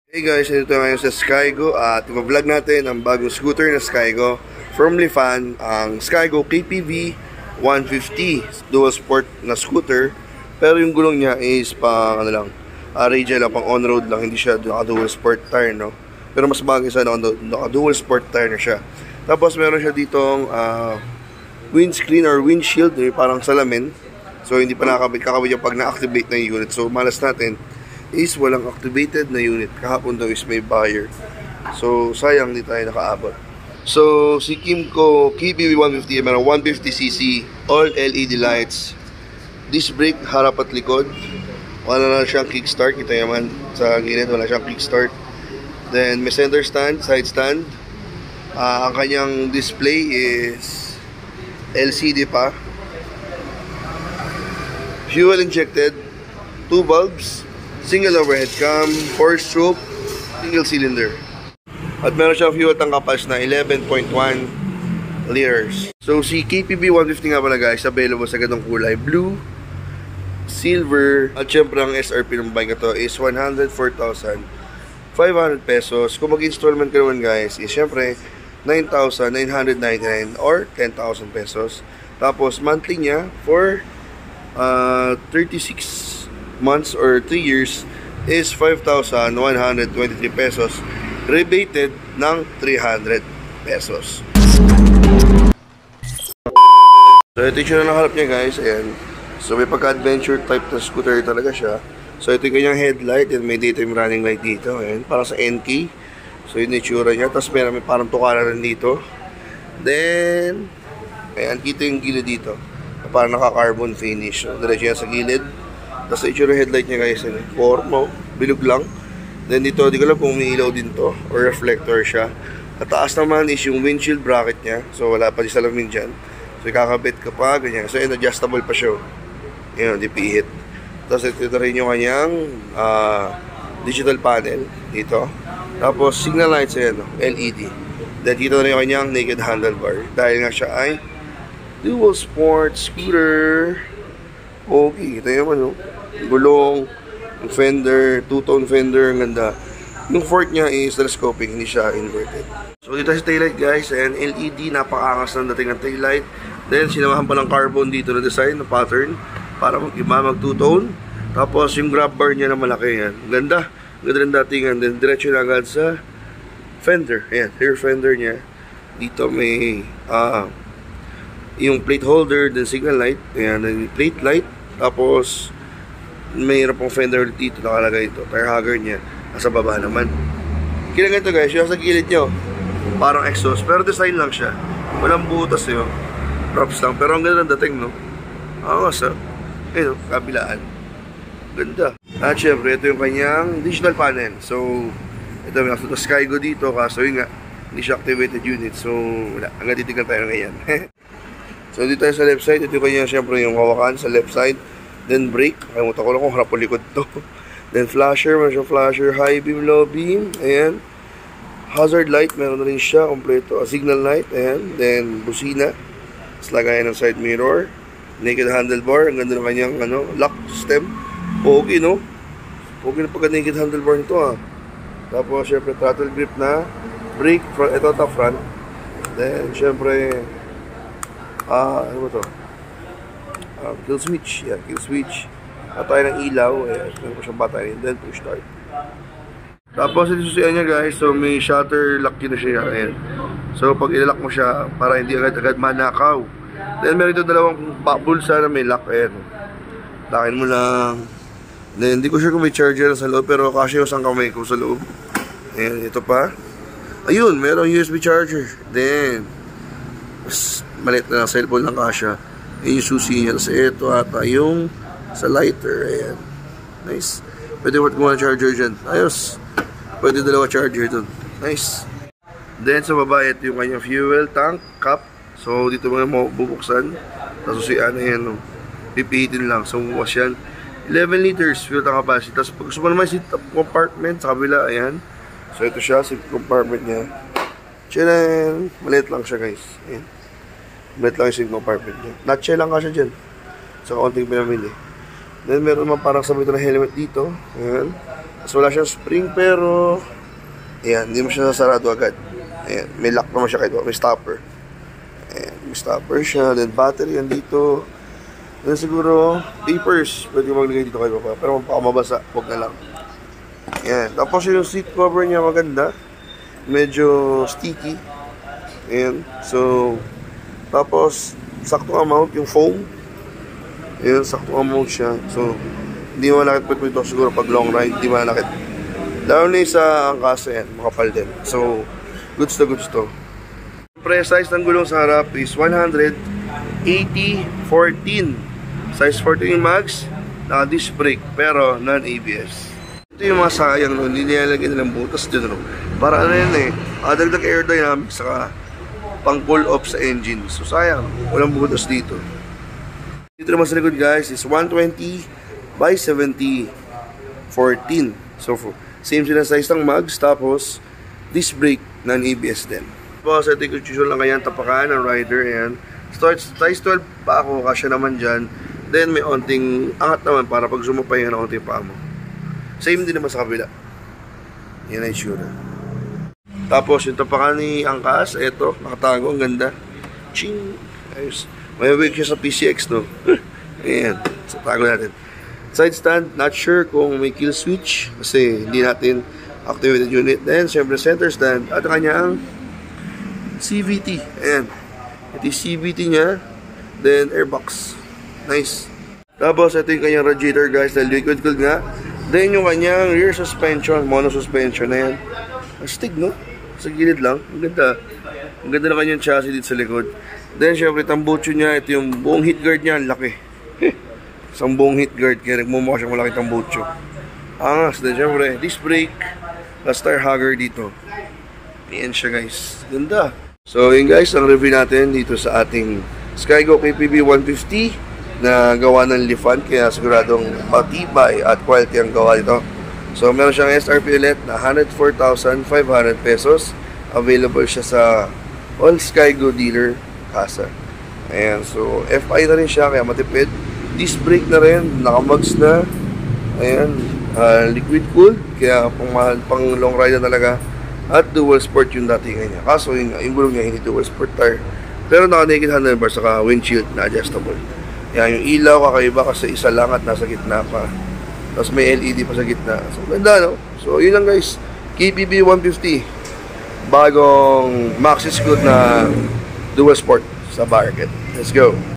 Hey guys, ito ngayon sa Skygo at i-vlog natin ang bagong scooter na Skygo from Lifan, ang Skygo KPV 150 dual sport na scooter, pero yung gulong niya is pang radial lang, pang on-road lang, hindi siya naka-dual sport tire, no? Pero mas bagay sa naka-dual sport tire na siya. Tapos meron siya ditong windscreen or windshield, parang salamin. So hindi pa kakabit yung pag na-activate na yung unit. So malas natin is walang activated na unit. Kahapon daw is may buyer. So sayang hindi tayo nakaabot. So si Kymco KPV 150, meron 150cc, all LED lights, disc brake harap at likod, wala na siyang kickstart, kita naman sa gilid wala siyang kickstart. Then may center stand, side stand. Ang kanyang display is LCD pa, fuel injected, 2 bulbs, single overhead cam, 4-stroke, single cylinder. At meron siyang fuel tank capacity na 11.1 liters. So si KPV 150 nga pala guys, available sa ganong kulay, blue, silver, at syempre ang SRP ng bike na to is 104,500 pesos. Kung mag-installment ka naman guys, is syempre 9,999 or 10,000 pesos. Tapos monthly niya for 36 months or 3 years is 5,123 pesos, rebated ng 300 pesos. So ito yung nakalap niya guys, ayan. So may pagka-adventure type na scooter talaga siya. So ito yung kanyang headlight, and may daytime running light dito, ayan, para sa NK. So yun yung itsura niya, tapos may parang tukaran dito. Then ayan, kita yung gilid dito, parang naka-carbon finish. So diretso yan sa gilid. Tapos itsura headlight niya guys, formo, bilog lang. Then dito, di ko alam kung umiilaw din to or reflector siya. At taas naman is yung windshield bracket niya. So wala pa di salamin dyan. So kakabit ka pa, ganyan. So adjustable pa siya. Yun, di pihit. Tapos ito rin yung kanyang digital panel dito. Tapos signal lights, ayan, LED. Then dito rin yung kanyang naked handlebar. Dahil nga siya ay dual sport scooter. Okay, ito yung gulong, yung fender, two-tone fender, ang ganda. Yung fork niya is telescopic, hindi siya inverted. So dito sa taillight guys, and LED, napakaangas ng dating ng taillight. Then sinamahan pa ng carbon dito na design, na pattern, para mag two-tone. Tapos yung grab bar niya na malaki yan. Ganda, ganda rin datingan. Then diretso na agad sa fender. Ayan, rear fender niya. Dito may yung plate holder, then signal light. Ayan, yung plate light. Tapos mayroon pong fender dito nakalagay ito, tire hugger niya nasa baba naman. Kaya ganito guys, yung sa gilid nyo parang exhaust, pero design lang siya, walang butas yun, props lang, pero ang ganda ng dating, no? Sa ayun, kabilaan, ganda. At syempre ito yung kanyang digital panel. So ito may nasa Skygo dito, kaso yun nga hindi siya activated unit, so wala, hanggang titignan tayo ngayon. So dito tayo sa left side, ito yung kanya syempre yung hawakan sa left side. Then brake, kalimutan ko lang kung harap o likod to. Then flasher, meron siyang flasher, high beam, low beam, ayan. Hazard light, meron na rin siya, kompleto. Signal light, ayan. Then busina, tapos lagayan ng side mirror. Naked handlebar, ang ganda ng kanyang lock system. Okay, no? Okay na pagka naked handlebar nito, ha. Tapos syempre throttle grip na, brake, ito top front. Then syempre ano ba to? Kill switch. Yeah, kill switch. At tayo ng ilaw. Ayan, meron po siyang battery. And then push start. Tapos ito susiyan niya guys. So may shutter lock yun na siya. Ayan. So pag ilalak mo siya, para hindi agad-agad manakaw. Then meron ito dalawang bulsa na may lock. Ayan. Lakin mo lang. Then hindi ko sure kung may charger sa loob, pero kasi yung isang kamay ko sa loob. Ayan, ito pa. Ayun, merong USB charger. Then maliit na cellphone lang kasya. Yung susi niya. Tapos ito ata yung sa lighter. Ayan, nice. Pwede mo gumawa ng charger dyan. Ayos. Pwede dalawa charger dun. Nice. Then sa baba, ito yung kanyang fuel tank cap. So dito mo bubuksan. Tapos susian na yan, pipihitin lang. So bukas yan, 11 liters fuel tank capacity. Tapos pag gusto mo naman seat compartment sa kabila, ayan. So ito siya, seat compartment niya. Tcharan! Maliit lang siya guys. Ayan. Maliit lang yung seat compartment niya. Notch lang ka siya dyan. Sa kaunting pinamili. Then meron naman parang sabay ito na helmet dito. Ayan. So wala siyang spring pero ayan, hindi mo siya sasarado agad. Ayan, may lock naman siya kahit may stopper. Ayan, may stopper siya. Then battery yan dito. Then siguro papers. Pwede maglagay dito kayo pa. Pero baka mabasa, huwag na lang. Ayan, tapos yung seat cover niya maganda. Medyo sticky. Ayan, so tapos saktong amount yung foam. Ayan, saktong amount siya. So hindi mo malakit po ito siguro pag long ride, hindi mo malakit. Lalo na sa angkasa yan, makapal din. So, goods to. Siyempre, size ng gulong sa harap is 180/14. Size 14 max, naka-disc brake, pero non-ABS. Ito yung mga sayang, no? Hindi nilalagyan nilang butas dito, no? Para ano yan dagdag aerodynamics, saka pang pull off sa engine. So, sayang, walang butas dito. Dito naman sa likod, guys, is 120/70/14. So, same sila size ng mags, tapos disc brake non-ABS din. Tapos, ito yung usual lang kanyang tapakan ng rider. Ayan. Size 12 pa ako, kasya naman dyan. Then, may onting angat naman para pag sumapay ng onting paa mo. Same din naman sa kabila. Yan ay sure. Tapos, yung tapakan ni Angkas, ito, nakatago, ang ganda. Ching! Ayos. May wig siya sa PCX, no? Ayan, so tago natin. Side stand, not sure kung may kill switch kasi hindi natin activated unit. Then, syempre center stand at kanyang CVT. Ayan. Ito yung CVT niya. Then, airbox. Nice. Tapos, ito yung kanyang radiator, guys, na liquid cooled nga. Then, yung kanyang rear suspension, mono suspension na yan. Astig, no? Sa gilid lang. Ang ganda. Ang ganda na kanyang chassis dito sa likod. Then, syempre, tambucho niya. Ito yung buong heat guard niya. Ang laki. Isang buong heat guard. Kaya nagmumukha siyang malaki tambucho. Angas. Then, syempre, disc brake. Plus tire hugger dito. Ayan siya, guys. Ganda. So, yun guys, ang review natin dito sa ating Skygo KPB 150 na gawa ng Lifan. Kaya siguradong matibay at quality ang gawa dito. So, meron siyang SRP ulit na 104,500 pesos. Available siya sa all Skygo dealer kasa. Ayan, so FI na rin siya kaya matipid. Disc brake na rin, nakamags na. Ayan, liquid cooled kaya pang long ride na talaga. At dual sport yung datingan niya. Kaso yung gulong niya hindi dual sport tire. Pero naka-naked handlebar saka windshield na adjustable. Ayan, yung ilaw kakaiba kasi isa lang at nasa gitna pa. Tapos may LED pa sa gitna. So ganda, no? So yun lang guys, KPB 150. Bagong Maxis Good na dual sport sa market. Let's go.